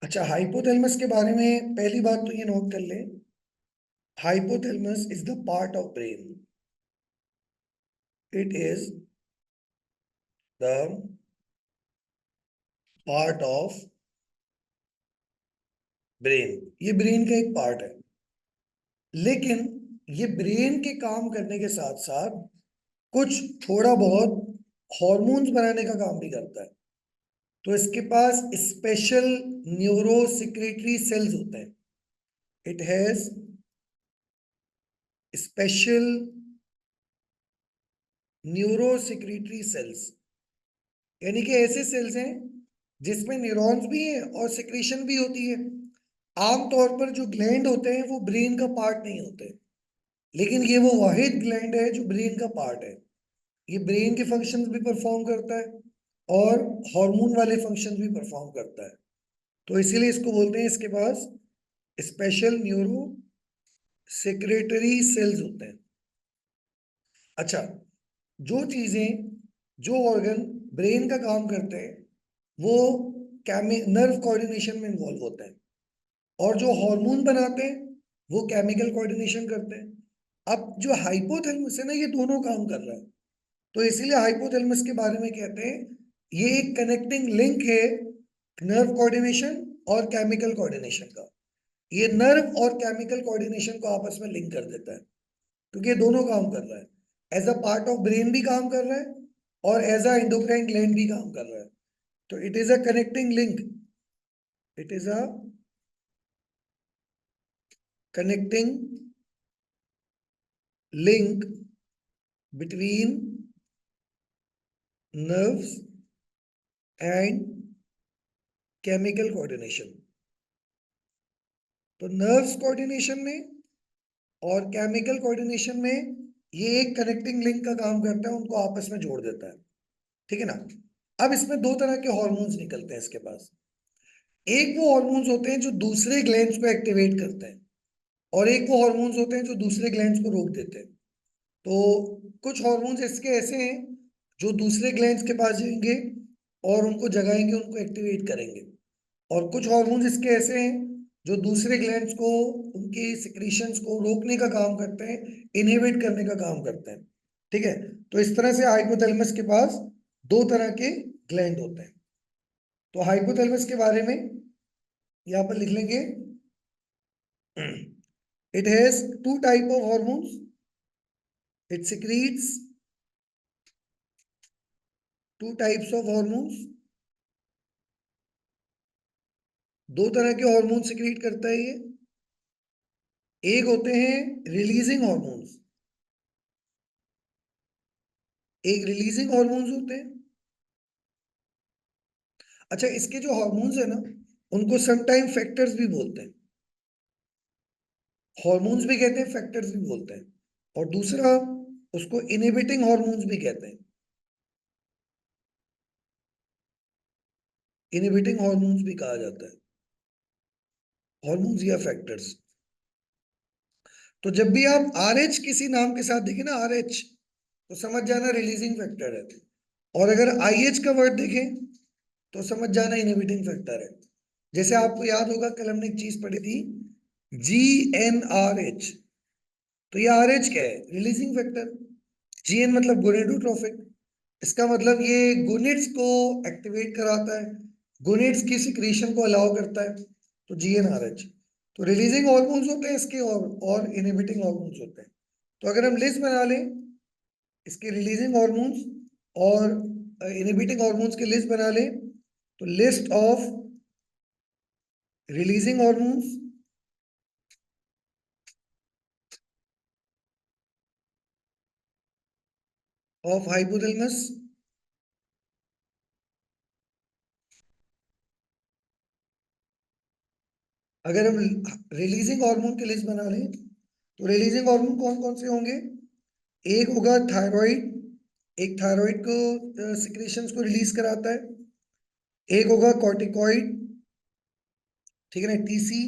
अच्छा, हाइपोथैलेमस के बारे में पहली बात तो ये नोट कर ले। Hypothalamus is the part of brain. It is the part of brain. ये ब्रेन का एक पार्ट है, लेकिन ये ब्रेन के काम करने के साथ साथ कुछ थोड़ा बहुत हॉर्मोन्स बनाने का काम भी करता है। तो इसके पास स्पेशल न्यूरो सिक्रेटरी सेल्स होते हैं। It has special neuro secretory cells, यानी कि ऐसे सेल्स हैं जिसमें न्यूरॉन्स भी हैं और सिक्रीशन भी होती है। आमतौर पर जो ग्लैंड होते हैं वो ब्रेन का पार्ट नहीं होते, लेकिन ये वो वाहिद ग्लैंड है जो ब्रेन का पार्ट है। ये ब्रेन के फंक्शंस भी परफॉर्म करता है और हार्मोन वाले फंक्शंस भी परफॉर्म करता है। तो इसीलिए इसको बोलते हैं, इसके पास स्पेशल न्यूरो सेक्रेटरी सेल्स होते हैं। अच्छा, जो चीजें, जो ऑर्गन ब्रेन का काम करते हैं वो नर्व कोऑर्डिनेशन में इन्वॉल्व होते हैं, और जो हार्मोन बनाते हैं वो केमिकल कोऑर्डिनेशन करते हैं। अब जो हाइपोथैलेमस है ना, ये दोनों काम कर रहा है। तो इसीलिए हाइपोथैलेमस के बारे में कहते हैं ये एक कनेक्टिंग लिंक है नर्व कोऑर्डिनेशन और केमिकल कोऑर्डिनेशन का। ये नर्व और केमिकल कोऑर्डिनेशन को आपस में लिंक कर देता है, क्योंकि ये दोनों काम कर रहा है। As a part of brain भी काम कर रहा है और एज अ एंडोक्राइन ग्लैंड भी काम कर रहा है। तो it is a connecting link. It is a connecting link between nerves and chemical coordination। तो नर्व्स कोऑर्डिनेशन में और केमिकल कोऑर्डिनेशन में ये एक कनेक्टिंग लिंक का काम करता है, उनको आपस में जोड़ देता है। ठीक है ना। अब इसमें दो तरह के हॉर्मोन्स निकलते हैं इसके पास। एक वो हॉर्मोन्स होते हैं जो दूसरे ग्लैंड्स को एक्टिवेट करते हैं, और एक वो हॉर्मोन्स होते हैं जो दूसरे ग्लैंड्स को रोक देते हैं। तो कुछ हॉर्मोन्स इसके ऐसे हैं जो दूसरे ग्लैंड्स के पास जाएंगे और उनको जगाएंगे, उनको एक्टिवेट करेंगे। और कुछ हॉर्मोन्स इसके ऐसे हैं जो दूसरे ग्लैंड्स को, उनके सिक्रीशंस को रोकने का काम करते हैं, इनहिबिट करने का काम करते हैं। ठीक है। तो इस तरह से हाइपोथैलेमस के पास दो तरह के ग्लैंड होते हैं। तो हाइपोथैलेमस के बारे में यहाँ पर लिख लेंगे, it has two type of hormones. It secretes two types of hormones. दो तरह के हार्मोन सिक्रीट करता है ये। एक होते हैं रिलीजिंग हार्मोन्स, एक रिलीजिंग हार्मोन्स होते हैं। अच्छा, इसके जो हार्मोन्स है ना, उनको समटाइम फैक्टर्स भी बोलते हैं। हार्मोन्स भी कहते हैं, फैक्टर्स भी बोलते हैं। और दूसरा, उसको इनहिबिटिंग हार्मोन्स भी कहते हैं। इनहिबिटिंग हार्मोन्स भी कहा जाता है, हार्मोन्स या फैक्टर्स। तो जब भी आप आरएच किसी नाम के साथ देखें ना, आरएच, तो समझ जाना रिलीजिंग फैक्टर है। और अगर आईएच का वर्ड देखें तो समझ जाना इनहिबिटिंग फैक्टर है। जैसे आपको याद होगा, कल हमने एक चीज पढ़ी थी, GnRH। तो ये RH क्या है? Releasing factor. GN मतलब गोनेडोट्रोफिक। इसका मतलब ये गोनेड्स को एक्टिवेट कराता है, गोनेड्स की सिक्रीशन को अलाउ करता है। तो GnRH। तो रिलीजिंग हॉर्मोन्स होते हैं इसके, और इनहिबिटिंग हॉर्मोन्स होते हैं। तो अगर हम लिस्ट बना लें इसके रिलीजिंग हॉर्मोन्स और इनहिबिटिंग हॉर्मोन्स की लिस्ट बना लें, तो list of releasing hormones of hypothalamus. अगर हम रिलीजिंग हार्मोन की लिस्ट बना लें, तो रिलीजिंग हार्मोन कौन कौन से होंगे? एक होगा थायराइड, एक थायराइड को सिक्रेशंस को रिलीज कराता है। एक होगा कॉर्टिकॉइड, ठीक है ना, TC।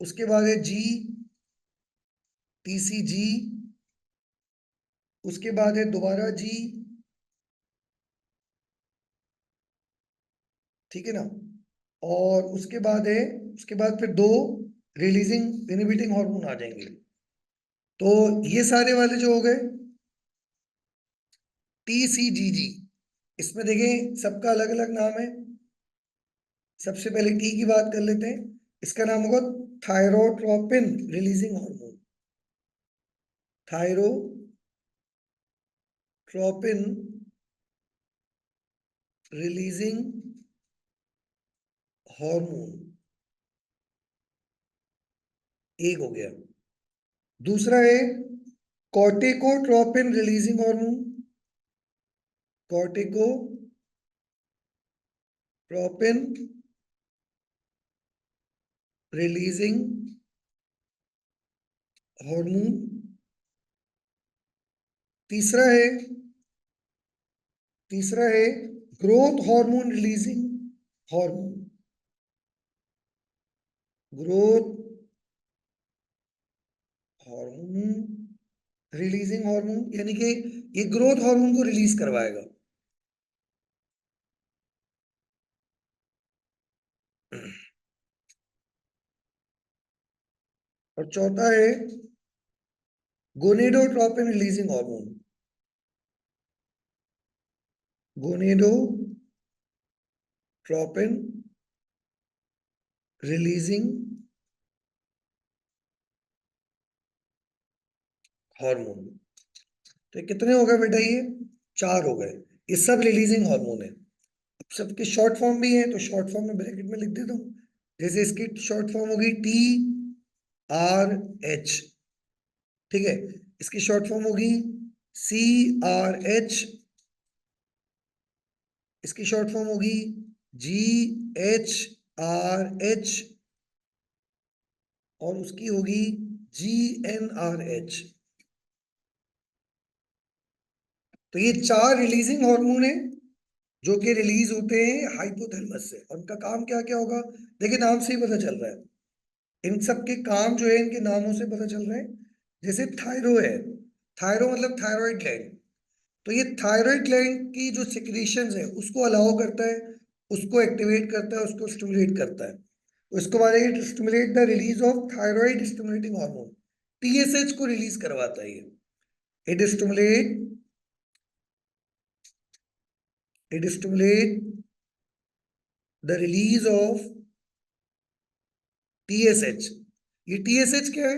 उसके बाद है G, TCG। उसके बाद है दोबारा G, ठीक है ना। और उसके बाद है, उसके बाद फिर दो रिलीजिंग इनहिबिटिंग हार्मोन आ जाएंगे। तो ये सारे वाले जो हो गए TCGG। इसमें देखें सबका अलग अलग नाम है। सबसे पहले टी की बात कर लेते हैं। इसका नाम होगा thyrotropin releasing hormone. Thyrotropin releasing hormone एक हो गया। दूसरा है corticotropin releasing hormone. Corticotropin releasing hormone. तीसरा है तीसरा है growth hormone releasing hormone. Growth hormone releasing hormone, यानी कि ये ग्रोथ हार्मोन को रिलीज करवाएगा। और चौथा है gonadotropin releasing hormone. Gonadotropin releasing hormone. तो कितने हो गए बेटा? ये चार हो गए। ये सब रिलीजिंग हार्मोन है। अब सबके शॉर्ट फॉर्म भी है, तो शॉर्ट फॉर्म में ब्रैकेट में लिख देता हूँ। जैसे इसकी शॉर्ट फॉर्म होगी TRH। ठीक है। इसकी शॉर्ट फॉर्म होगी CRH। इसकी शॉर्ट फॉर्म होगी GHRH। और उसकी होगी GNRH। तो ये चार रिलीजिंग हार्मोन है जो कि रिलीज होते हैं हाइपोथैलेमस से। और उनका काम क्या क्या होगा? देखिए नाम से ही पता चल रहा है। इन सब के काम जो है इनके नामों से पता चल रहा है। जैसे थायरो है, थायरो मतलब थायराइड ग्लैंड। तो ये थायराइड ग्लैंड की जो सिक्रीशंस है उसको अलाउ करता है, उसको एक्टिवेट करता है, उसको स्टिमुलेट करता है। तो इसको बारे में stimulate the release of thyroid stimulating hormone. TSH को रिलीज करवाता है ये। It stimulate it stimulate the release of TSH। ये TSH क्या है?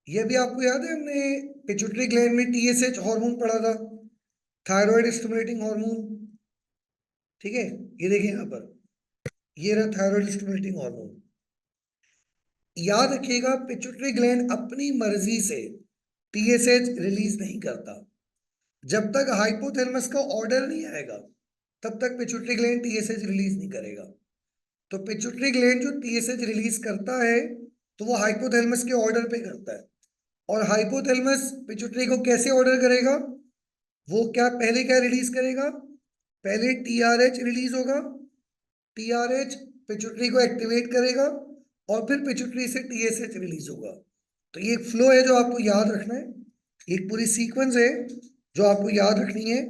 ये भी आपको याद है, हमने पिट्यूटरी ग्लैंड में TSH हार्मोन पढ़ा था, थायराइड स्टिमुलेटिंग हार्मोन। ठीक है। ये देखिए यहाँ पर, ये रहा थायराइड स्टिमुलेटिंग हार्मोन। याद रखिएगा पिट्यूटरी ग्लैंड अपनी मर्जी से TSH रिलीज नहीं करता। जब तक हाइपोथैलेमस का ऑर्डर नहीं आएगा तब तक पिट्यूटरी ग्लैंड TSH रिलीज नहीं करेगा। तो पिट्यूटरी ग्लैंड जो TSH रिलीज करता है तो वो हाइपोथैलेमस के ऑर्डर पे करता है। और हाइपोथैलेमस पिट्यूटरी को कैसे ऑर्डर करेगा? वो क्या पहले क्या रिलीज करेगा? पहले TRH रिलीज होगा। TRH पिट्यूटरी को एक्टिवेट करेगा और फिर पिट्यूटरी से TSH रिलीज होगा। तो ये एक फ्लो है जो आपको याद रखना है। एक पूरी सीक्वेंस है जो आपको याद रखनी है।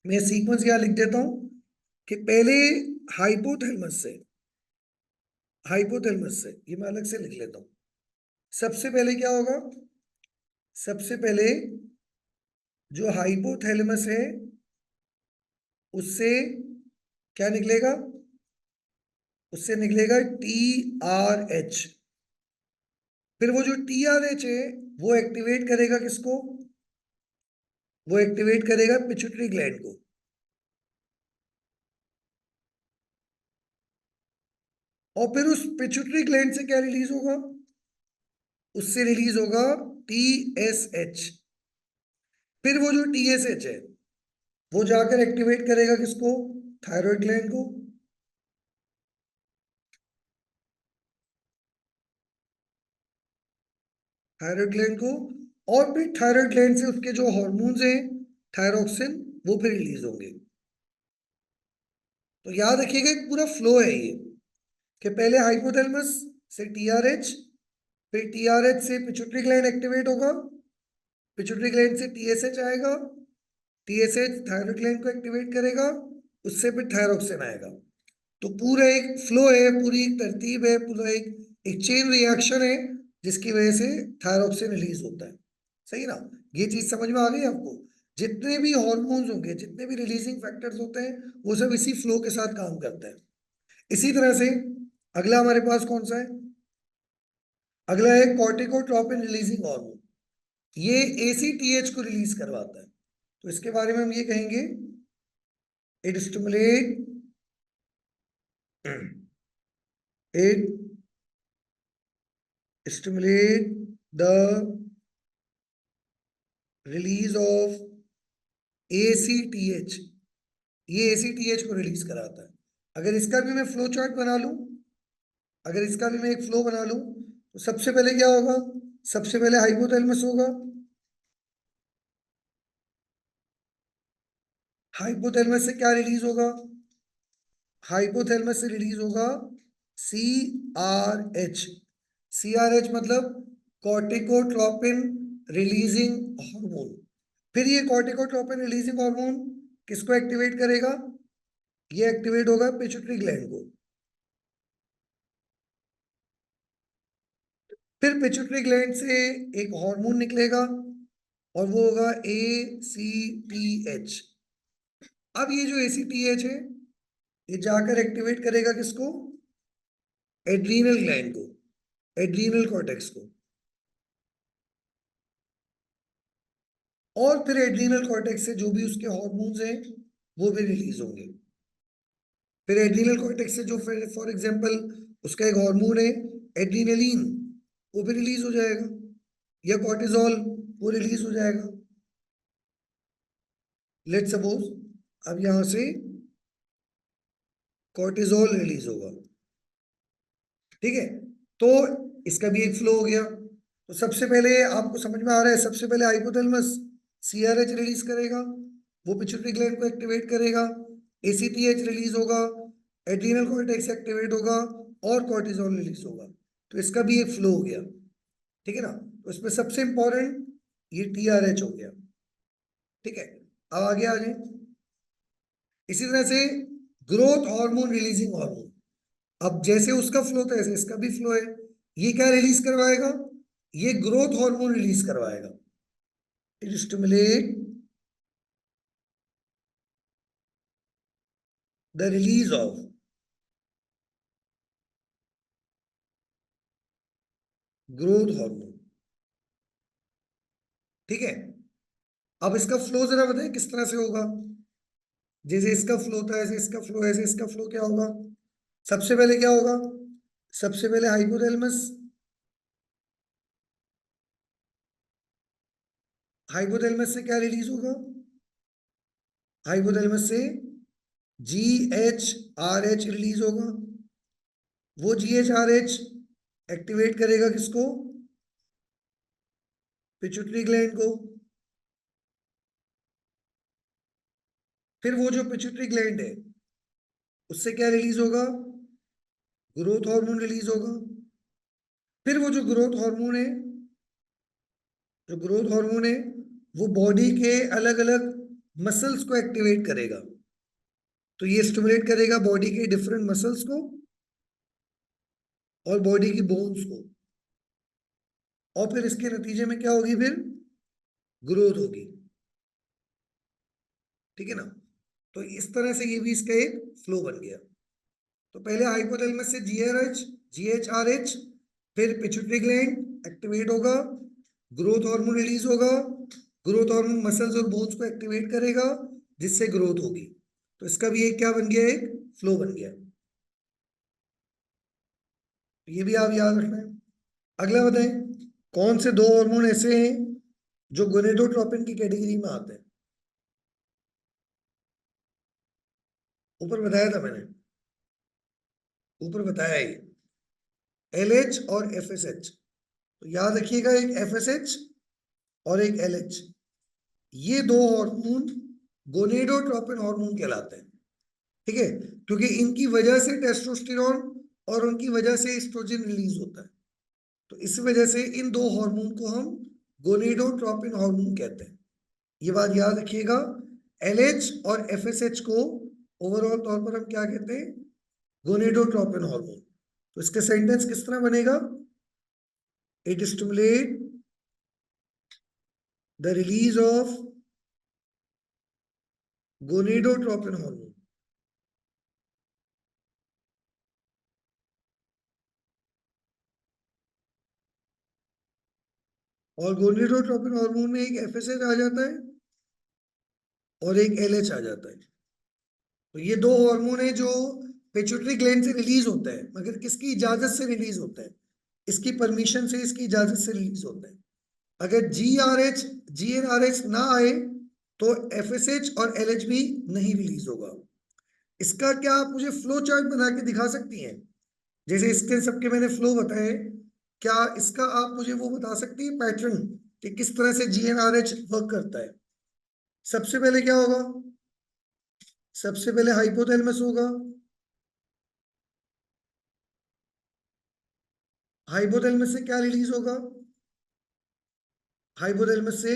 मैं सीक्वेंस यहाँ लिख देता हूं कि पहले हाइपोथैलेमस से ये मैं अलग से लिख लेता हूं। सबसे पहले क्या होगा? सबसे पहले जो हाइपोथैलेमस है उससे क्या निकलेगा? उससे निकलेगा TRH। फिर वो जो TRH है वो एक्टिवेट करेगा किसको? वो एक्टिवेट करेगा पिट्यूटरी ग्लैंड को। और फिर उस पिट्यूटरी ग्लैंड से क्या रिलीज होगा? उससे रिलीज होगा TSH। फिर वो जो TSH है वो जाकर एक्टिवेट करेगा किसको? थायराइड ग्लैंड को। थायराइड ग्लैंड को। और फिर थायराइड ग्लैंड से उसके जो हॉर्मोन्स हैं थायरोक्सिन, वो फिर रिलीज होंगे। तो याद रखिएगा एक पूरा फ्लो है ये, कि पहले हाइपोथैलेमस से TRH, फिर TRH से पिट्यूटरी ग्लैंड एक्टिवेट होगा, पिट्यूटरी ग्लैंड से TSH आएगा, TSH थायराइड ग्लैंड को एक्टिवेट करेगा, उससे फिर थायरोक्सिन आएगा। तो पूरा एक फ्लो है, पूरी एक तरतीब है, पूरा एक चेन रिएक्शन है जिसकी वजह से थायरॉक्सिन रिलीज होता है। सही ना? ये चीज समझ में आ गई आपको? जितने भी हॉर्मोन्स होंगे, जितने भी रिलीजिंग फैक्टर्स होते हैं, वो सब इसी फ्लो के साथ काम करते हैं। इसी तरह से अगला हमारे पास कौन सा है? अगला है कॉर्टिकोट्रोपिन रिलीजिंग हार्मोन। ये एसीटीएच को रिलीज करवाता है। तो इसके बारे में हम ये कहेंगे, it stimulate it stimulate the release of ACTH. ये एसीटीएच को रिलीज कराता है। अगर इसका भी मैं फ्लो चार्ट बना लूं, अगर इसका भी मैं एक फ्लो बना लूं, तो सबसे पहले क्या होगा? सबसे पहले हाइपोथैलेमस होगा। हाइपोथैलेमस से क्या रिलीज होगा? हाइपोथैलेमस से रिलीज होगा C R H. C R H मतलब कॉर्टिकोट्रोपिन रिलीजिंग हार्मोन। फिर ये कॉर्टिकोट्रोपिन रिलीजिंग हार्मोन किसको एक्टिवेट करेगा? ये एक्टिवेट होगा पिट्यूटरी ग्लैंड को। फिर पिट्यूटरी ग्लैंड से एक हार्मोन निकलेगा और वो होगा ए सी टी एच। अब ये जो ए सी टी एच है, ये जाकर एक्टिवेट करेगा किसको? एड्रीनल ग्लैंड को, एड्रीनल कॉर्टेक्स को। और फिर एड्रीनल कॉर्टेक्स से जो भी उसके हॉर्मोन्स हैं वो भी रिलीज होंगे। फिर एड्रीनल कॉर्टेक्स से जो फॉर एग्जांपल उसका एक हार्मोन है एड्रीनलिन, वो भी रिलीज हो जाएगा, या कॉर्टिजोल, वो रिलीज हो जाएगा। लेट सपोज अब यहां से कॉर्टिजोल रिलीज होगा। ठीक है? तो इसका भी एक फ्लो हो गया। तो सबसे पहले आपको समझ में आ रहा है, सबसे पहले हाइपोथैलेमस सीआरएच रिलीज करेगा, वो पिट्यूटरी ग्लैंड को एक्टिवेट करेगा, एसीटीएच रिलीज होगा, एड्रीनल कॉर्टेक्स एक्टिवेट होगा, और कॉर्टिजोल रिलीज होगा। तो इसका भी एक फ्लो हो गया। ठीक है ना? तो इसमें सबसे इंपॉर्टेंट ये टीआरएच हो गया। ठीक है? अब आगे आ जाए। इसी तरह से ग्रोथ हार्मोन रिलीजिंग हार्मोन। अब जैसे उसका फ्लो था ऐसे इसका भी फ्लो है। ये क्या रिलीज करवाएगा? ये ग्रोथ हार्मोन रिलीज करवाएगा। It stimulate the release of growth hormone. ठीक है? अब इसका फ्लो जरा बताएं किस तरह से होगा। जैसे इसका फ्लो था ऐसे इसका फ्लो, ऐसे इसका फ्लो क्या होगा? सबसे पहले क्या होगा? सबसे पहले हाइपोथैलेमस, हाइपोथैलेमस से क्या रिलीज होगा? हाइपोथैलेमस से जी एच आर एच रिलीज होगा। वो जी एच आर एच एक्टिवेट करेगा किसको? पिट्यूटरी ग्लैंड को। फिर वो जो पिट्यूटरी ग्लैंड है उससे क्या रिलीज होगा? ग्रोथ हार्मोन रिलीज होगा। फिर वो जो ग्रोथ हार्मोन है, जो ग्रोथ हार्मोन है वो बॉडी के अलग अलग मसल्स को एक्टिवेट करेगा। तो ये स्टिमुलेट करेगा बॉडी के डिफरेंट मसल्स को और बॉडी की बोन्स को। और फिर इसके नतीजे में क्या होगी? फिर ग्रोथ होगी। ठीक है ना? तो इस तरह से ये भी इसका एक फ्लो बन गया। तो पहले हाइपोथैलेमस से जीआरएच, जीएचआरएच, फिर पिट्यूटरी ग्लैंड एक्टिवेट होगा, ग्रोथ हार्मोन रिलीज होगा, ग्रोथ हार्मोन मसल्स और बोन्स को एक्टिवेट करेगा जिससे ग्रोथ होगी। तो इसका भी एक क्या बन गया? एक फ्लो बन गया। तो ये भी आप याद रखना है। अगला बताएं, कौन से दो हार्मोन ऐसे हैं जो गोनेडोट्रोपिन की कैटेगरी में आते हैं? ऊपर बताया था मैंने, ऊपर बताया ही, एलएच और एफएसएच। तो याद रखिएगा, एक एफएसएच और एक एलएच, ये दो हार्मोन गोनेडोट्रोपिन हार्मोन कहलाते हैं। ठीक है? क्योंकि इनकी वजह से टेस्टोस्टेरोन और उनकी वजह से एस्ट्रोजन रिलीज होता है। तो इस वजह से इन दो हार्मोन को हम गोनेडोट्रोपिन हार्मोन कहते हैं। ये बात याद रखिएगा। एलएच और एफएसएच को ओवरऑल तौर पर हम क्या कहते हैं? Gonadotropin hormone. तो इसका सेंटेंस किस तरह बनेगा? It stimulate the release of gonadotropin hormone. और गोनेडोट्रोपिन हार्मोन में एक एफएसएच आ जाता है और एक एलएच आ जाता है। तो ये दो हार्मोन है जो पिट्यूटरी ग्लैंड से रिलीज होता है, मगर किसकी इजाजत से रिलीज होता है? इसकी परमिशन से, इसकी इजाजत से रिलीज होता है। अगर जीएनआरएच ना आए तो एफएसएच और एलएच भी नहीं रिलीज होगा। इसका क्या आप मुझे फ्लो चार्ट बना के दिखा सकती हैं? जैसे इसके सबके मैंने फ्लो बताए, क्या इसका आप मुझे वो बता सकती है पैटर्न कि किस तरह से जीएनआरएच वर्क करता है? सबसे पहले क्या होगा? सबसे पहले हाइपोथैलेमस होगा। हाइपोथैलेमस से क्या रिलीज होगा? हाइपोथैलेमस से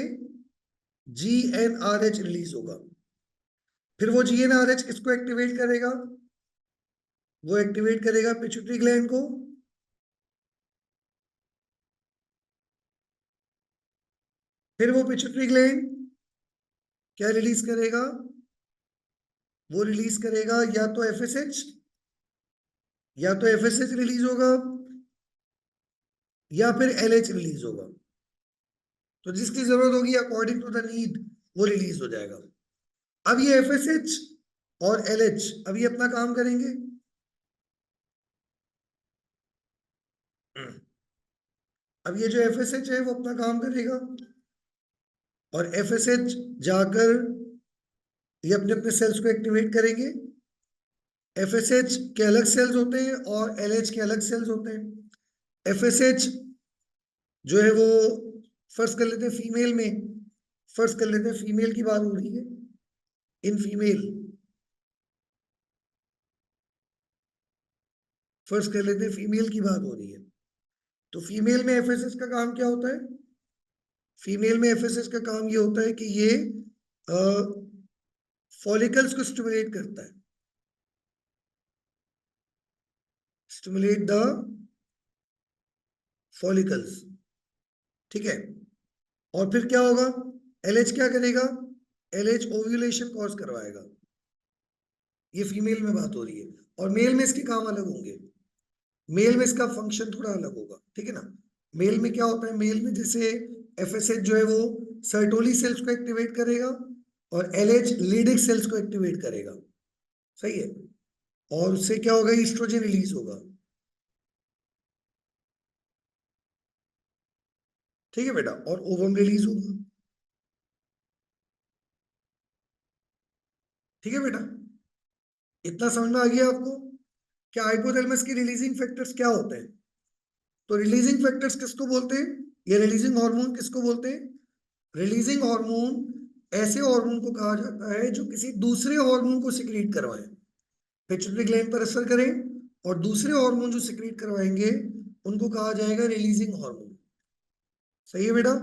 जीएनआरएच रिलीज होगा। फिर वो जीएनआरएच किसको एक्टिवेट करेगा? वो एक्टिवेट करेगा पिट्यूटरी ग्लैंड को। फिर वो पिट्यूटरी ग्लैंड क्या रिलीज करेगा? वो रिलीज करेगा या तो एफएसएच रिलीज होगा या फिर एलएच रिलीज होगा। तो जिसकी जरूरत होगी अकॉर्डिंग टू द नीड वो रिलीज हो जाएगा। अब ये एफएसएच और एलएच अब ये अपना काम करेंगे। अब ये जो एफएसएच है वो अपना काम करेगा और एफएसएच जाकर ये अपने अपने सेल्स को एक्टिवेट करेंगे। एफएसएच के अलग सेल्स होते हैं और एलएच के अलग सेल्स होते हैं। एफएसएच जो है वो फर्ज कर लेते हैं फीमेल में, फर्ज कर लेते हैं फीमेल की बात हो रही है, इन फीमेल फर्ज कर लेते हैं फीमेल की बात हो रही है। तो फीमेल में एफएसएच का काम क्या होता है? फीमेल में एफएसएच का काम ये होता है कि ये फॉलिकल्स को स्टिमुलेट करता है, स्टिमुलेट द फॉलिकल्स। ठीक है। और फिर क्या होगा? एलएच क्या करेगा? एलएच ओव्यूलेशन कॉज करवाएगा। ये फीमेल में बात हो रही है। और मेल में इसके काम अलग होंगे। मेल में इसका फंक्शन थोड़ा अलग होगा, ठीक है ना। मेल में क्या होता है? मेल में जैसे एफएसएच जो है वो सर्टोली सेल्स को एक्टिवेट करेगा और एलएच लीडिक सेल्स को एक्टिवेट करेगा। सही है। और उससे क्या होगा? ईस्ट्रोजन रिलीज होगा। ठीक है बेटा। और ओवम रिलीज होगा। ठीक है बेटा। इतना समझ में आ गया आपको? क्या हाइपोथैलेमस की रिलीजिंग फैक्टर्स क्या होते हैं? तो रिलीजिंग फैक्टर्स किसको बोलते हैं? ये रिलीजिंग हार्मोन किसको बोलते हैं? रिलीजिंग हार्मोन ऐसे हार्मोन को कहा जाता है जो किसी दूसरे हार्मोन को सिक्रीट करवाएं, पिट्यूटरी ग्लैंड पर असर करें और दूसरे हार्मोन जो सिक्रीट करवाएंगे उनको कहा जाएगा रिलीजिंग हार्मोन। सही है बेटा।